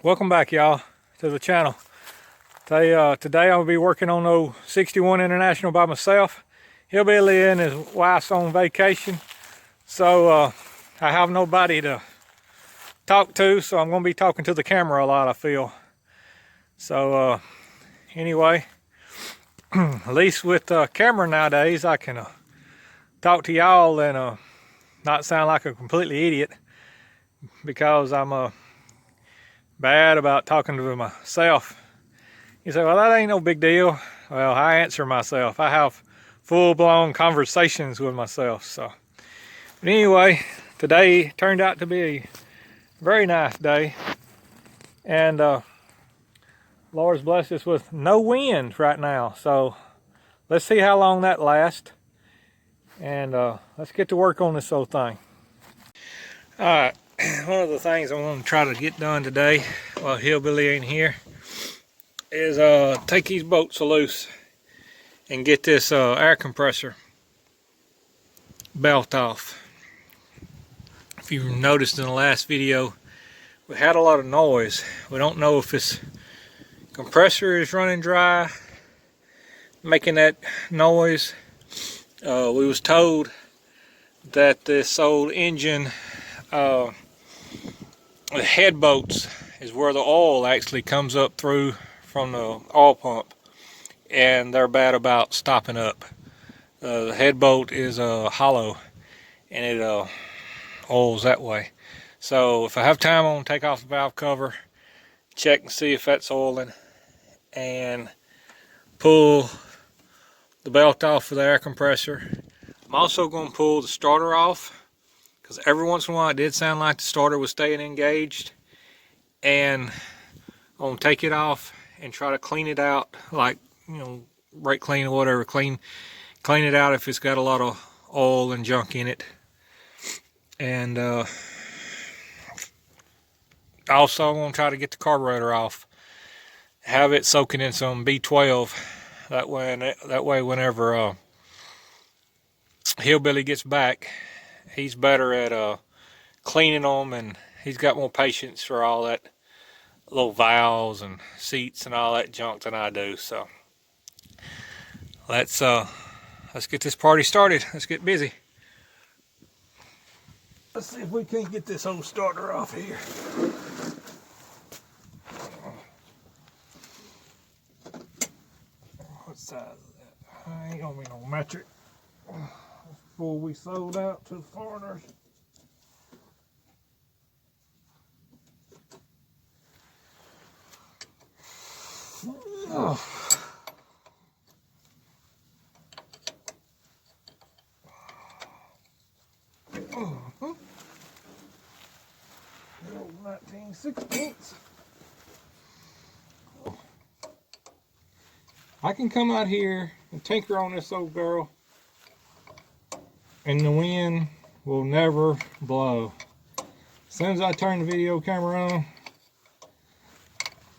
Welcome back, y'all, to the channel. Today I'll be working on the 61 International by myself. Hillbilly and his wife's on vacation, so I have nobody to talk to, so I'm going to be talking to the camera a lot, I feel. So anyway, at least with camera nowadays, I can talk to y'all and not sound like a completely idiot, because I'm bad about talking to myself. You say, well, that ain't no big deal. Well, I answer myself. I have full-blown conversations with myself. So, but anyway, today turned out to be a very nice day, and Lord's blessed us with no wind right now. So let's see how long that lasts, and let's get to work on this old thing. All right, one of the things I want to try to get done today while Hillbilly ain't here is take these bolts loose and get this air compressor belt off. If you noticed in the last video, we had a lot of noise. We don't know if this compressor is running dry, making that noise. We was told that this old engine, the head bolts is where the oil actually comes up through from the oil pump, and they're bad about stopping up. The head bolt is hollow, and it oils that way. So if I have time, I'm going to take off the valve cover, check and see if that's oiling, and pull the belt off for the air compressor. I'm also going to pull the starter off, because every once in a while it did sound like the starter was staying engaged, and I'm going to take it off and try to clean it out, like, you know, brake clean or whatever, clean it out if it's got a lot of oil and junk in it. And also I'm going to try to get the carburetor off, have it soaking in some B12, that way whenever Hillbilly gets back, he's better at cleaning them, and he's got more patience for all that little valves and seats and all that junk than I do. So let's get this party started. Let's get busy. Let's see if we can't get this old starter off here. What size is that? I ain't gonna be no metric before we sold out to the foreigners. Oh. Uh-huh. 19/16. I can come out here and tinker on this old girl, and the wind will never blow. As soon as I turn the video camera on,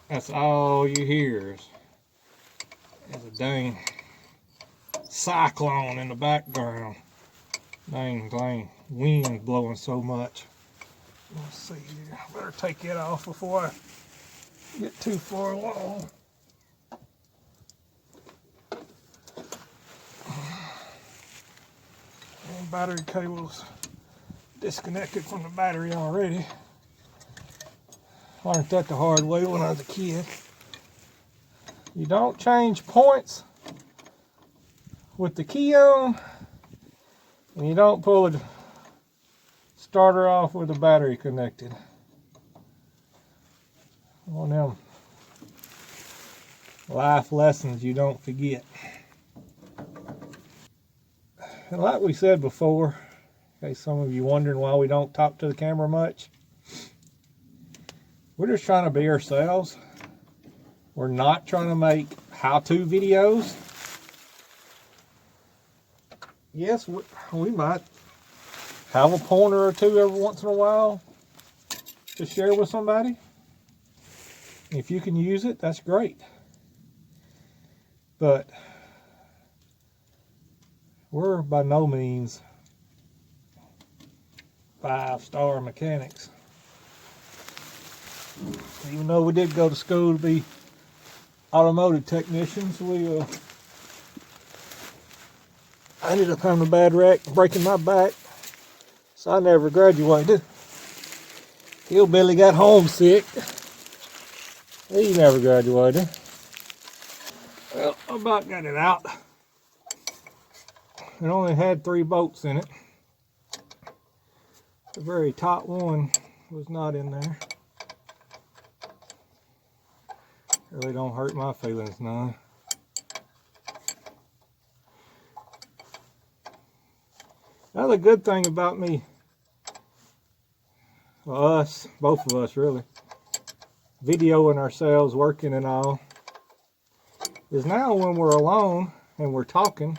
that's all you hear is a dang cyclone in the background. Dang wind blowing so much. Let's see here. I better take it off before I get too far along. And battery cable's disconnected from the battery already. Learned that the hard way when I was a kid. You don't change points with the key on, and you don't pull the starter off with the battery connected. One of them life lessons you don't forget. And like we said before, in case some of you wondering why we don't talk to the camera much, we're just trying to be ourselves. We're not trying to make how-to videos. Yes, we might have a pointer or two every once in a while to share with somebody. If you can use it, that's great. But we're by no means 5-star mechanics. Even though we did go to school to be automotive technicians, I ended up having a bad wreck, breaking my back, so I never graduated. Hillbilly got homesick. He never graduated. Well, I about got it out. It only had 3 bolts in it. The very top one was not in there. Really don't hurt my feelings none. Another good thing about me, well, us, both of us really, videoing ourselves working and all, is now when we're alone and we're talking,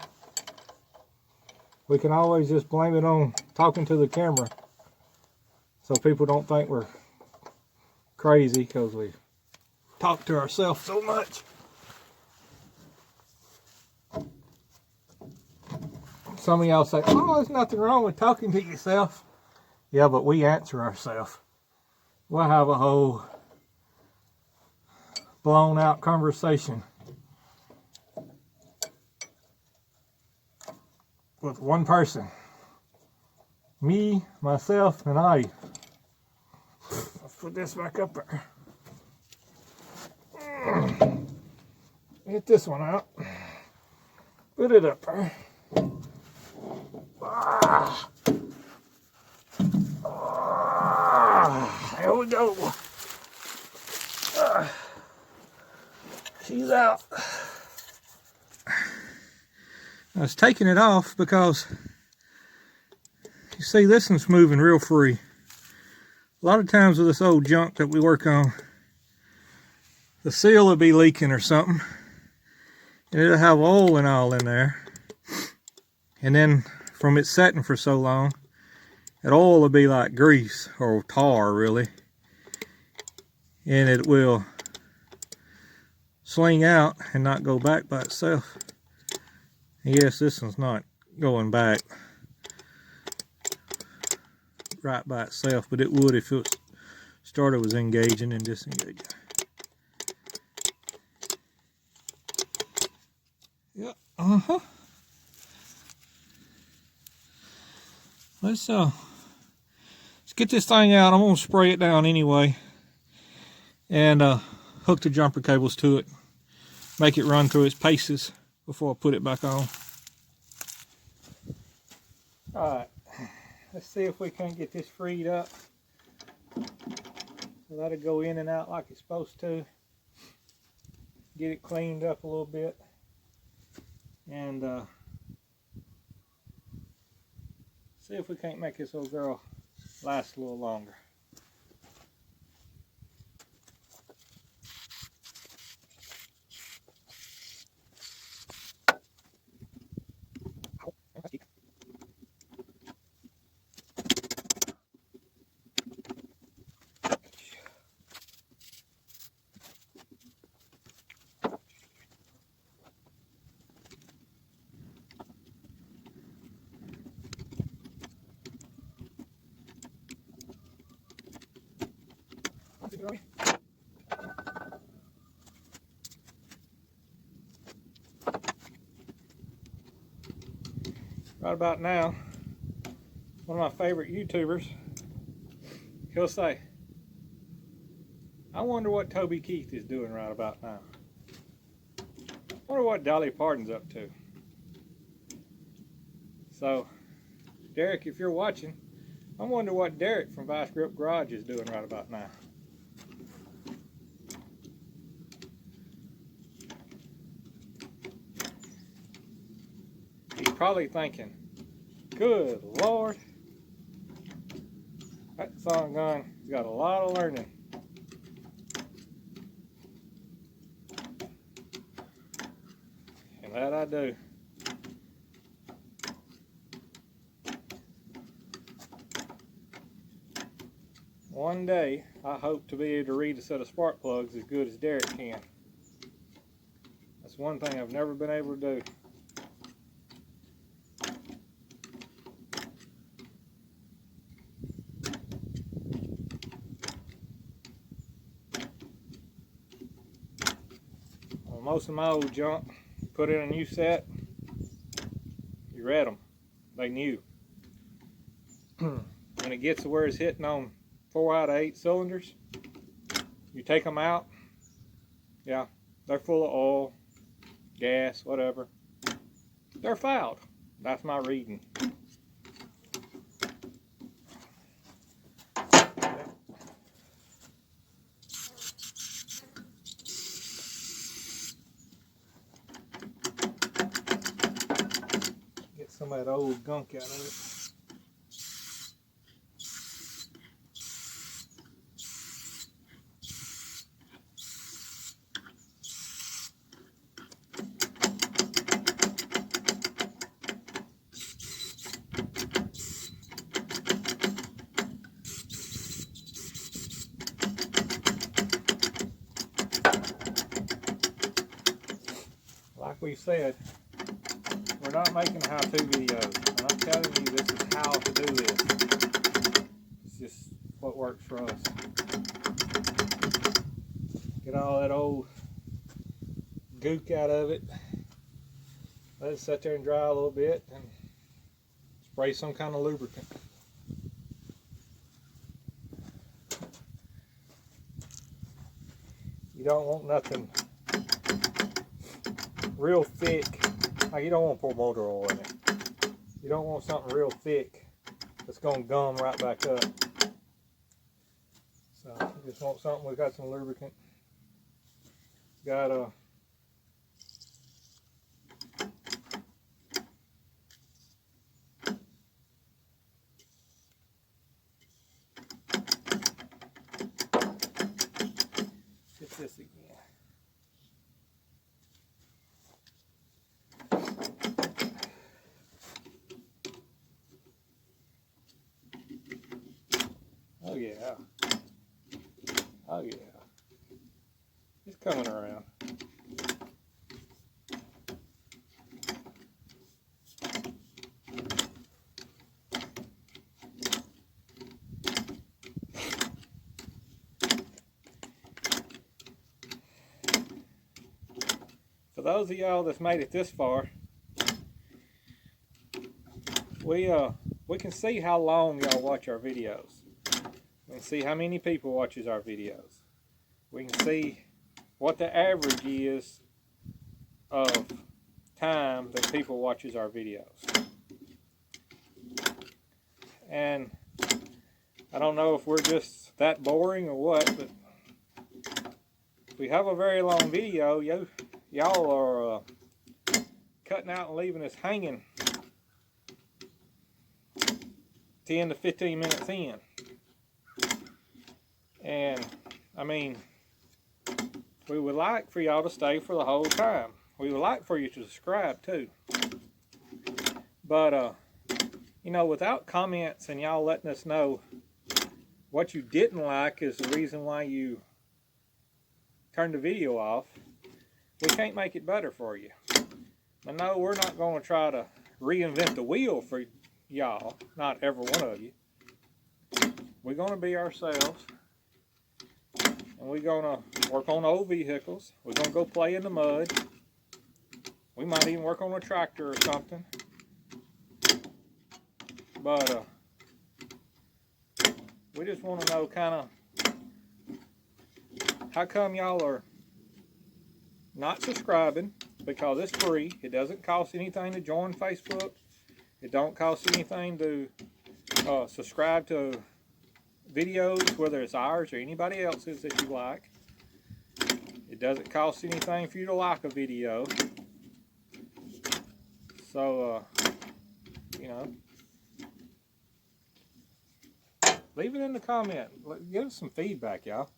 we can always just blame it on talking to the camera, so people don't think we're crazy because we talk to ourselves so much. Some of y'all say, oh, there's nothing wrong with talking to yourself. Yeah, but we answer ourselves. We'll have a whole blown out conversation with one person. Me, myself, and I. Let's put this back up there. Get this one out. Put it up there. There we go. She's out. I was taking it off because you see this one's moving real free. A lot of times with this old junk that we work on, the seal will be leaking or something, and it'll have oil and all in there. And then from it setting for so long, that oil will be like grease or tar really, and it will sling out and not go back by itself. And yes, this one's not going back right by itself, but it would if it starter was engaging and disengaging. Yep. Let's get this thing out. I'm gonna spray it down anyway, and hook the jumper cables to it, make it run through its paces before I put it back on. All right, let's see if we can't get this freed up. Let it go in and out like it's supposed to. Get it cleaned up a little bit, and see if we can't make this old girl last a little longer. Right about now, one of my favorite YouTubers, he'll say, I wonder what Toby Keith is doing right about now. I wonder what Dolly Parton's up to. So, Derek, if you're watching, I wonder what Derek from Vice Grip Garage is doing right about now. He's probably thinking, good Lord, that son gun has got a lot of learning. And that I do. One day, I hope to be able to read a set of spark plugs as good as Derek can. That's one thing I've never been able to do. most of my old junk, put in a new set, you read them. They new. When it gets to where it's hitting on 4 out of 8 cylinders, you take them out, yeah, they're full of oil, gas, whatever. They're fouled. That's my reading. Get some of that old gunk out of it. Like we said, we're not making how-to videos, and I'm telling you this is how to do this. It's just what works for us. Get all that old gook out of it. Let it sit there and dry a little bit, and spray some kind of lubricant. You don't want nothing real thick. Like, you don't want to pour motor oil in it. You don't want something real thick that's going to gum right back up. So you just want something we got some lubricant. Got a hit this again. Oh yeah. Oh yeah. It's coming around. For those of y'all that's made it this far, we can see how long y'all watch our videos. We can see how many people watches our videos. We can see what the average is of time that people watches our videos. And I don't know if we're just that boring or what, but if we have a very long video, y'all are cutting out and leaving us hanging 10 to 15 minutes in. And I mean, we would like for y'all to stay for the whole time. We would like for you to subscribe too. But you know, without comments and y'all letting us know what you didn't like is the reason why you turned the video off, we can't make it better for you. I know we're not going to try to reinvent the wheel for y'all, not every one of you. We're going to be ourselves, and we're going to work on old vehicles. We're going to go play in the mud. We might even work on a tractor or something. But we just want to know kind of how come y'all are not subscribing, because it's free. It doesn't cost anything to join Facebook. It don't cost anything to subscribe to videos, whether it's ours or anybody else's that you like. It doesn't cost anything for you to like a video. So, you know, leave it in the comment. Give us some feedback, y'all.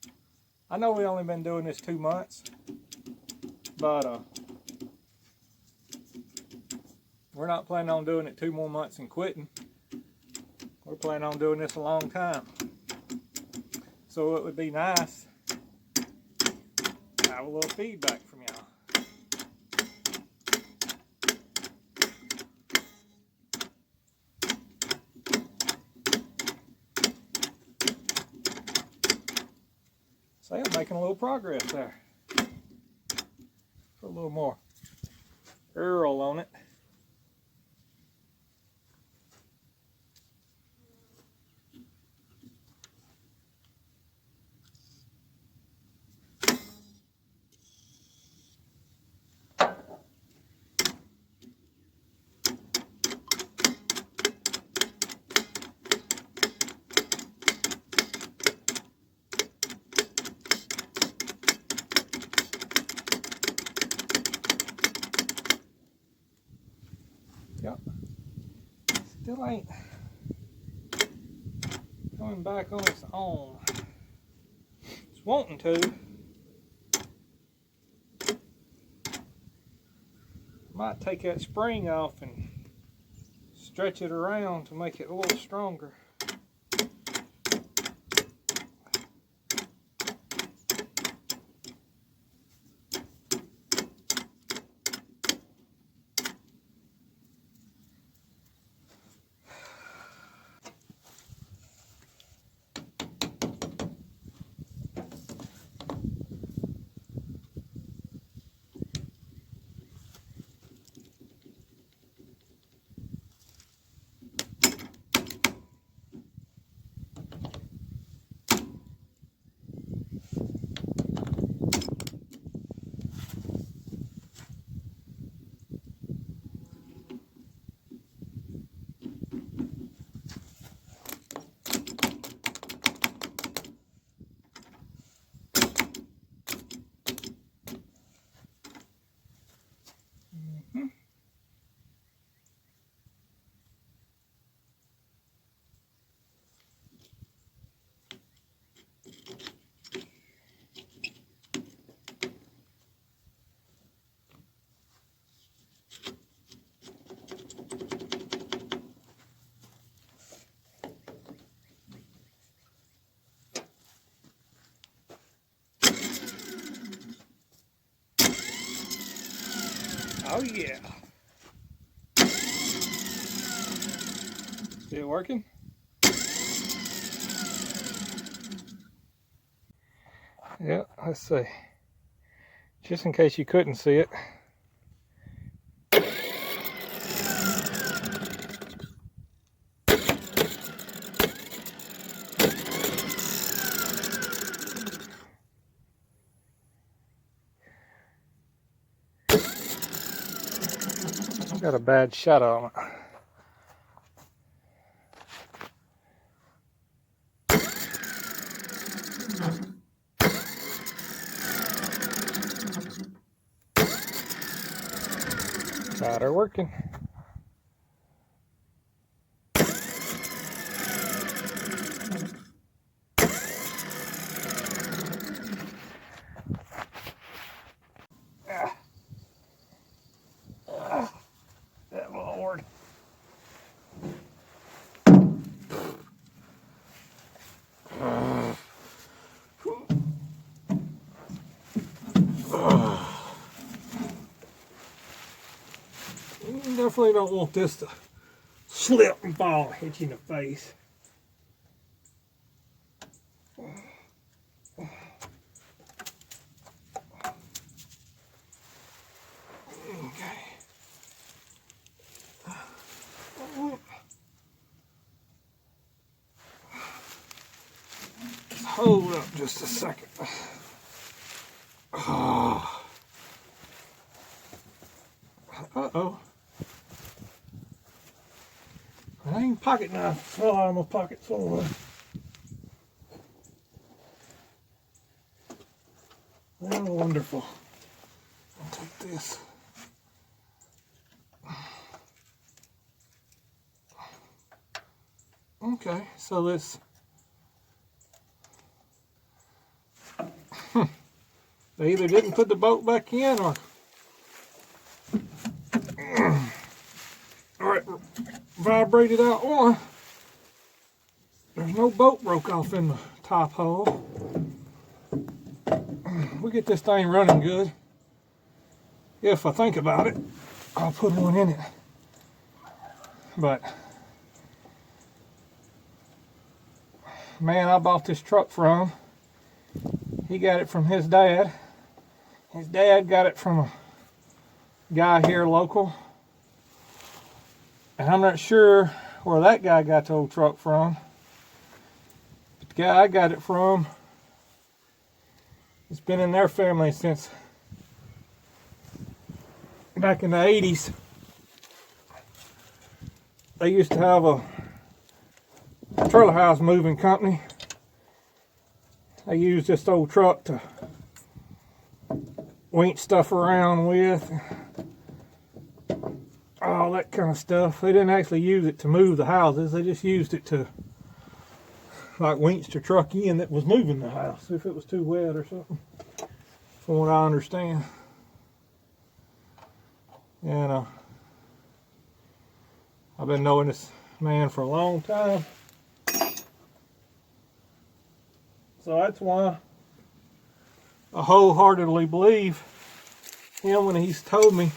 I know we only been doing this 2 months, but we're not planning on doing it 2 more months and quitting. We're planning on doing this a long time. So it would be nice to have a little feedback from y'all. See, I'm making a little progress there. Put a little more Earl on it. Yep. Still ain't coming back on its own. It's wanting to. Might take that spring off and stretch it around to make it a little stronger. Oh yeah. Still working? Yeah, let's see. Just in case you couldn't see it. Got a bad shot on it. Got her working. That Lord. You definitely don't want this to slip and fall and hit you in the face. Okay. Hold up just a second. Uh-oh. I ain't pocket knife fell out of my pocket somewhere. Oh, wonderful. I'll take this. Okay, so this. They either didn't put the bolt back in or it vibrated out one. There's no bolt broke off in the top hole. We get this thing running good. If I think about it, I'll put one in it. But man I bought this truck from, he got it from his dad. His dad got it from guy here local. And I'm not sure where that guy got the old truck from. But the guy I got it from, it's been in their family since back in the 80s. They used to have a trailer house moving company. They used this old truck to winch stuff around with, all that kind of stuff. They didn't actually use it to move the houses. They just used it to like winch the truck in that was moving the house if it was too wet or something, from what I understand. And I've been knowing this man for a long time. So that's why I wholeheartedly believe him when he's told me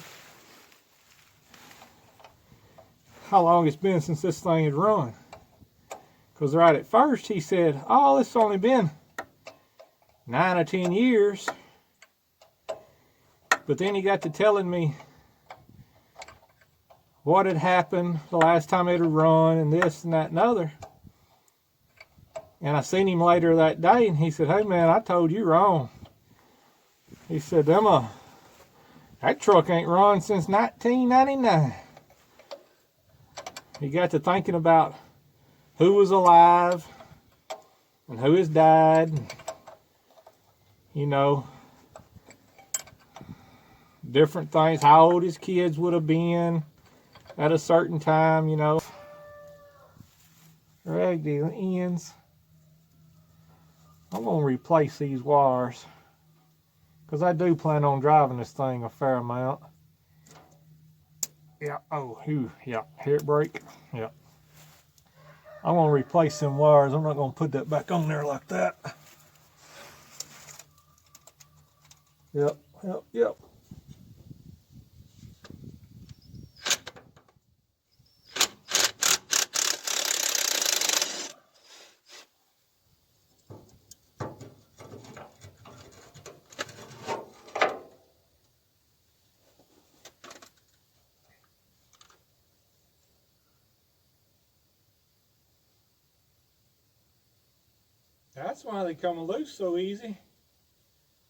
how long it's been since this thing had run. Because right at first he said, oh, it's only been 9 or 10 years. But then he got to telling me what had happened the last time it had run and this and that and other. And I seen him later that day and he said, hey man, I told you wrong. He said, that truck ain't run since 1999. He got to thinking about who was alive and who has died. And, you know, different things, how old his kids would have been at a certain time, you know. Rag deal ends. I'm going to replace these wires because I do plan on driving this thing a fair amount. Yeah, oh, yeah, hear it break? Yeah. I'm going to replace them wires. I'm not going to put that back on there like that. Yep. That's why they come loose so easy.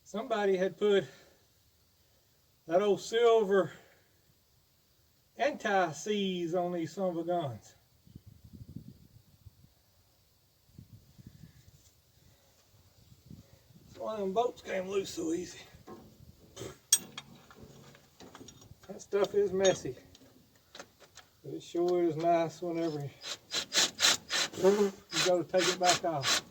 Somebody had put that old silver anti-seize on these son of a guns. That's why them bolts came loose so easy. That stuff is messy, but it sure is nice whenever you go to take it back off.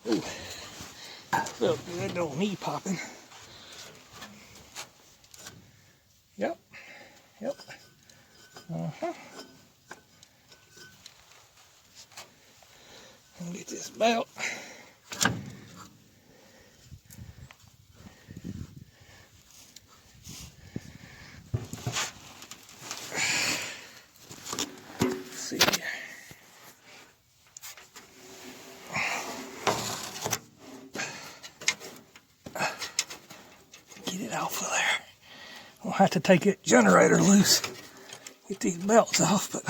Ooh, felt good, don't knee popping. Yep. I'll get this belt. Let's see here. have to take that generator loose, get these belts off, but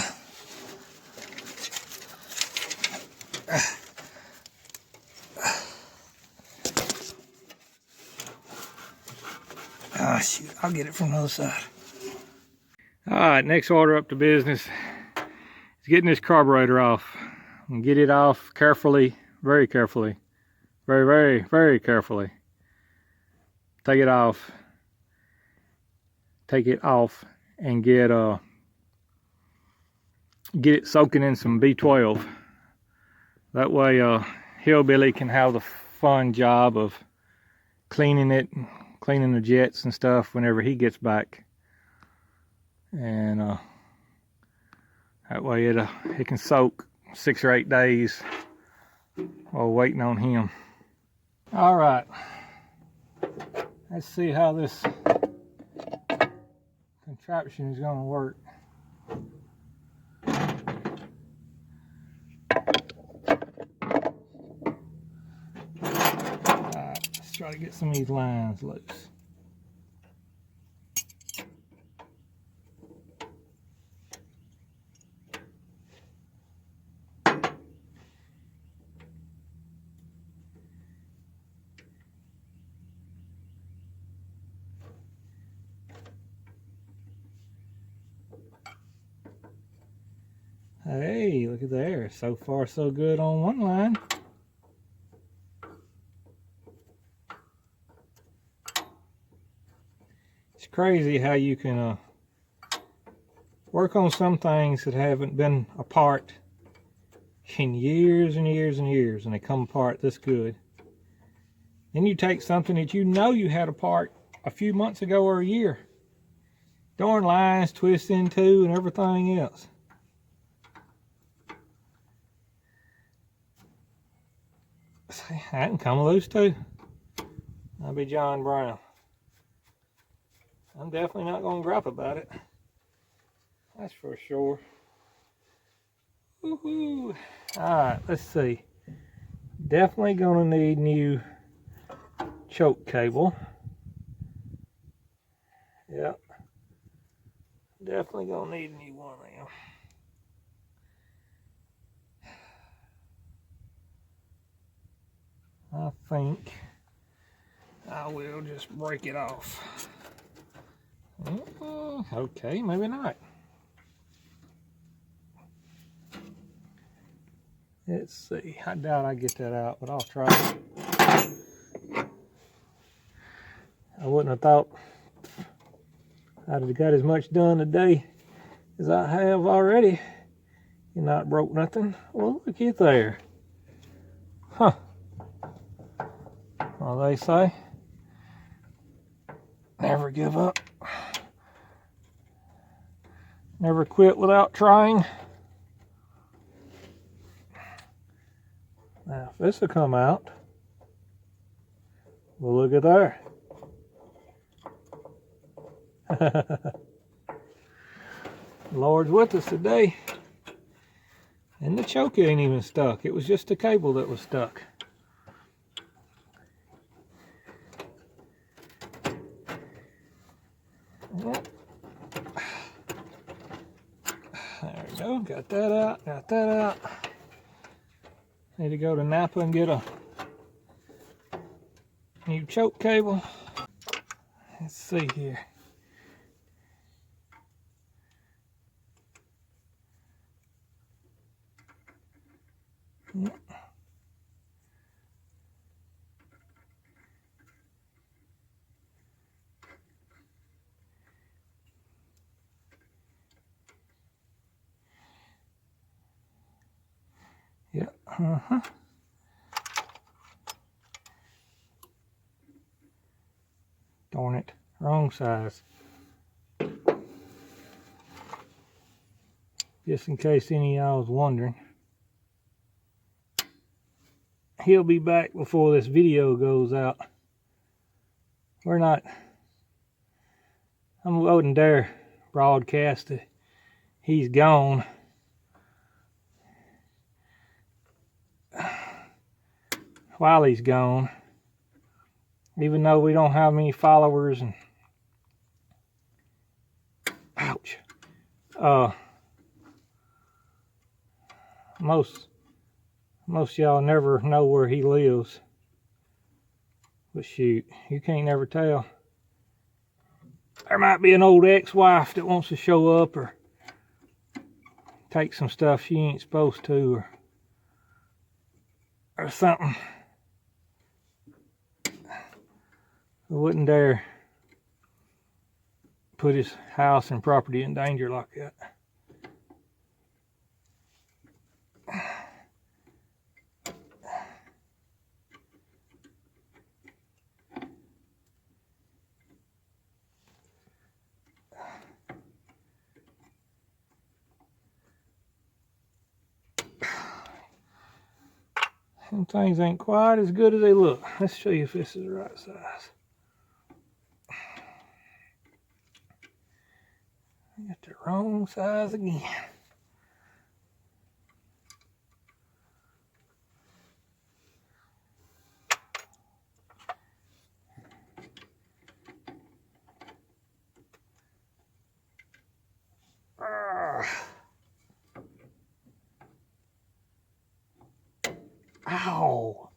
ah, shoot, I'll get it from the other side. All right, next order up to business is getting this carburetor off. And get it off carefully, very carefully, very carefully. Take it off. Take it off and get it soaking in some B12. That way Hillbilly can have the fun job of cleaning it, cleaning the jets and stuff whenever he gets back. And that way it can soak 6 or 8 days while waiting on him. All right, let's see how this contraption is going to work. Let's try to get some of these lines loose. Hey, look at there. So far, so good on one line. It's crazy how you can work on some things that haven't been apart in years and years and years, and they come apart this good. Then you take something that you know you had apart a few months ago or a year. Darn lines twist in two and everything else. That can come loose too. I'll be John Brown. I'm definitely not going to gripe about it. That's for sure. Woohoo! Alright, let's see. Definitely going to need new choke cable. Yep. Definitely going to need a new one of them. I think I will just break it off. Okay, maybe not. Let's see. I doubt I get that out, but I'll try. I wouldn't have thought I'd have got as much done today as I have already. You're not broke nothing. Well, look at there. Huh. Well, they say, never give up. Never quit without trying. Now, if this will come out, well, look at there. Lord's with us today. And the choke ain't even stuck. It was just the cable that was stuck. There we go. Got that out. Got that out. Need to go to Napa and get a new choke cable. Let's see here. Yep. Darn it. Wrong size. Just in case any of y'all was wondering. He'll be back before this video goes out. I'm wouldn't dare broadcast it. He's gone. While he's gone, even though we don't have many followers and Ouch. Most y'all never know where he lives. But shoot, you can't never tell. There might be an old ex-wife that wants to show up or take some stuff she ain't supposed to or something. I wouldn't dare put his house and property in danger like that. Some things ain't quite as good as they look. Let's show you if this is the right size. I got the wrong size again. Ow!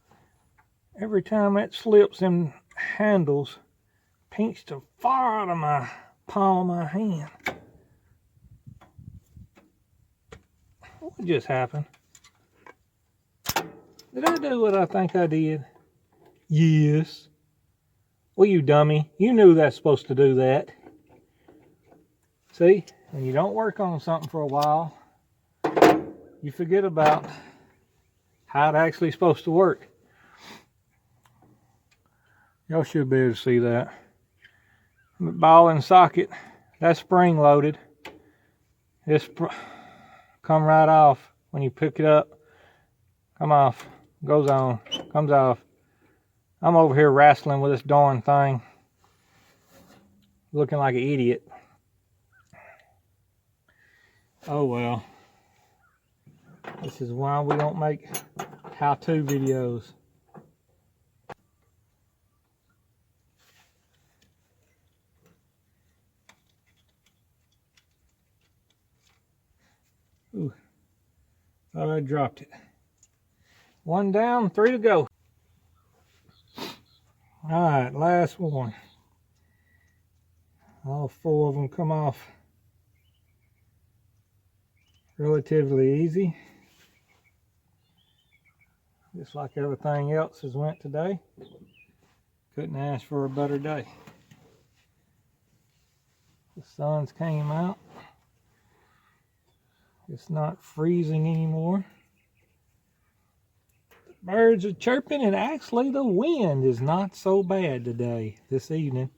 Every time that slips, them handles pinch the far out of my palm of my hand. What just happened? Did I do what I think I did? Yes. Well, you dummy. You knew that's supposed to do that. See? When you don't work on something for a while, you forget about how it's actually supposed to work. Y'all should be able to see that. The ball and socket, that's spring loaded. This come right off when you pick it up. Come off, goes on, comes off. I'm over here wrestling with this darn thing, looking like an idiot. Oh well. This is why we don't make how-to videos. Ooh, thought I dropped it. One down, 3 to go. All right, last one. All 4 of them come off relatively easy. Just like everything else has went today. Couldn't ask for a better day. The sun's came out. It's not freezing anymore. The birds are chirping, and actually the wind is not so bad today, this evening.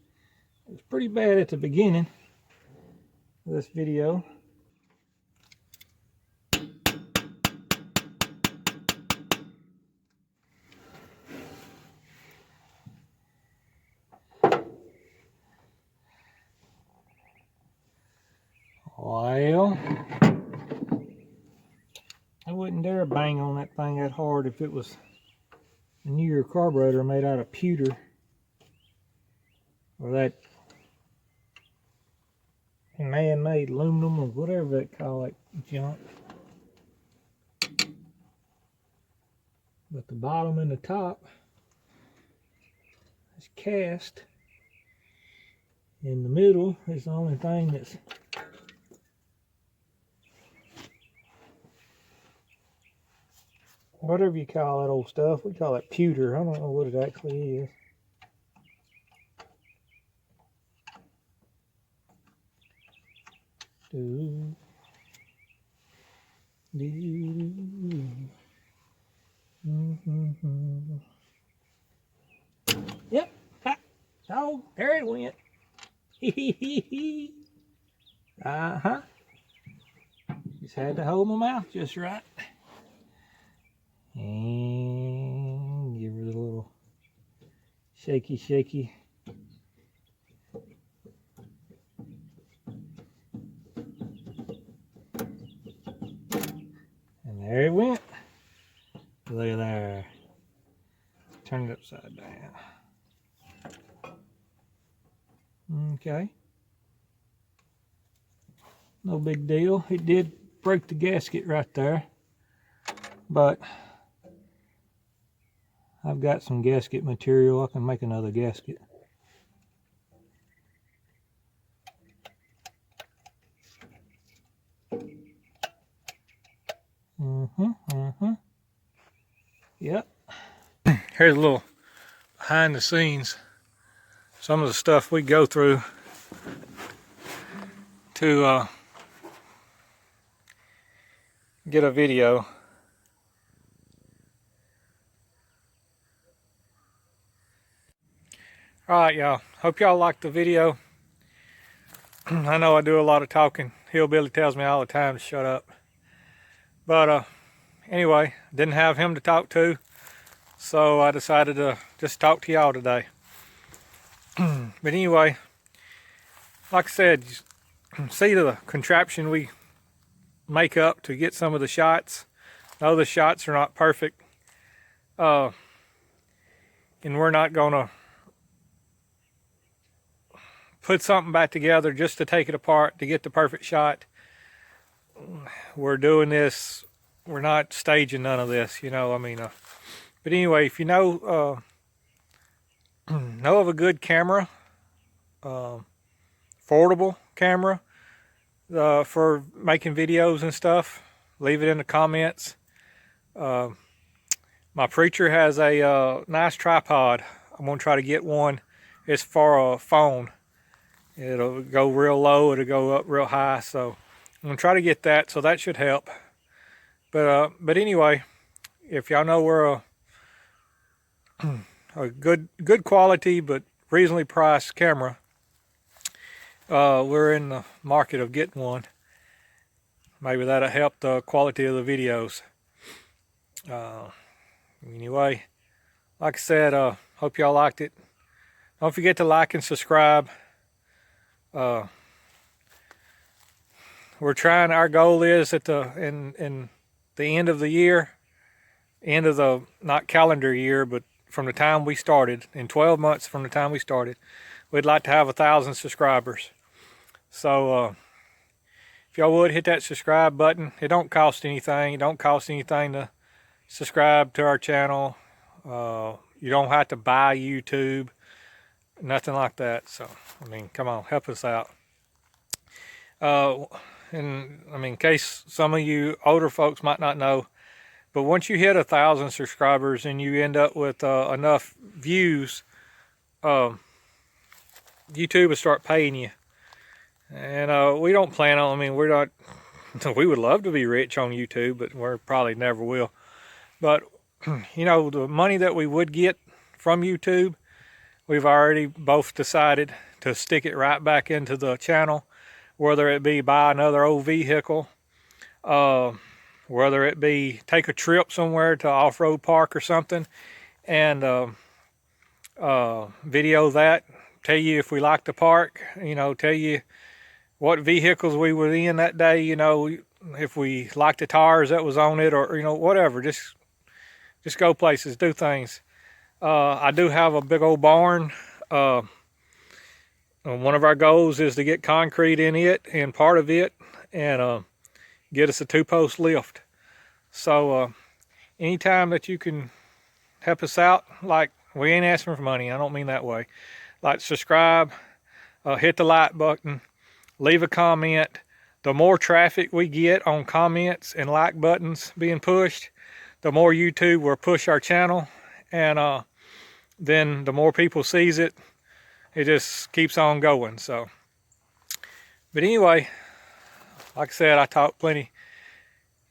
It was pretty bad at the beginning of this video. Well, I wouldn't dare bang on that thing that hard if it was a newer carburetor made out of pewter or that man-made aluminum or whatever they call it junk. But the bottom and the top is cast. In the middle is the only thing that's whatever you call that old stuff. We call it pewter. I don't know what it actually is. Yep. Ha. Oh, there it went. Uh-huh. Just had to hold my mouth just right. And give her a little shaky, shaky. And there it went. Look at there. Turn it upside down. Okay. No big deal. It did break the gasket right there, but I've got some gasket material. I can make another gasket. Yep. Here's a little behind the scenes. Some of the stuff we go through to get a video. Alright, y'all. Hope y'all liked the video. I know I do a lot of talking. Hillbilly tells me all the time to shut up. But anyway, didn't have him to talk to, so I decided to just talk to y'all today. But anyway, like I said, see the contraption we make up to get some of the shots. No, the shots are not perfect. And we're not gonna put something back together just to take it apart to get the perfect shot. We're doing this, we're not staging none of this, you know, I mean, but anyway, if you know of a good camera, affordable camera for making videos and stuff, leave it in the comments. My preacher has a nice tripod. I'm gonna try to get one. It's for a phone. It'll go real low, it'll go up real high, so I'm gonna try to get that, so that should help. But anyway, if y'all know where a good quality but reasonably priced camera, we're in the market of getting one. Maybe that'll help the quality of the videos. Anyway, like I said, hope y'all liked it. Don't forget to like and subscribe. We're trying, our goal is at in the end of the year, end of the, not calendar year, but from the time we started, in 12 months from the time we started, we'd like to have 1,000 subscribers. So if y'all would hit that subscribe button. It don't cost anything. It don't cost anything to subscribe to our channel. You don't have to buy YouTube, nothing like that. So I mean, come on, help us out. And I mean, in case some of you older folks might not know, but once you hit 1,000 subscribers and you end up with enough views, YouTube will start paying you. And we don't plan on, I mean, we're not, we would love to be rich on YouTube, but we probably never will. But, you know, the money that we would get from YouTube, we've already both decided to stick it right back into the channel, whether it be buy another old vehicle, whether it be take a trip somewhere to off-road park or something, and video that, tell you if we like the park, you know, tell you what vehicles we were in that day, you know, if we liked the tires that was on it, or, you know, whatever, just go places, do things. I do have a big old barn. One of our goals is to get concrete in it and part of it, and get us a 2-post lift. So anytime that you can help us out, like, we ain't asking for money, I don't mean that way. Like, subscribe, hit the like button, leave a comment. The more traffic we get on comments and like buttons being pushed, the more YouTube will push our channel, and then the more people sees it, it just keeps on going. So, but anyway, like I said, I talked plenty,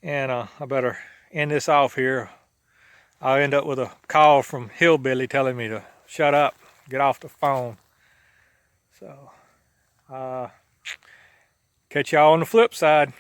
and I better end this off here. I'll end up with a call from Hillbilly telling me to shut up, get off the phone. So, catch y'all on the flip side.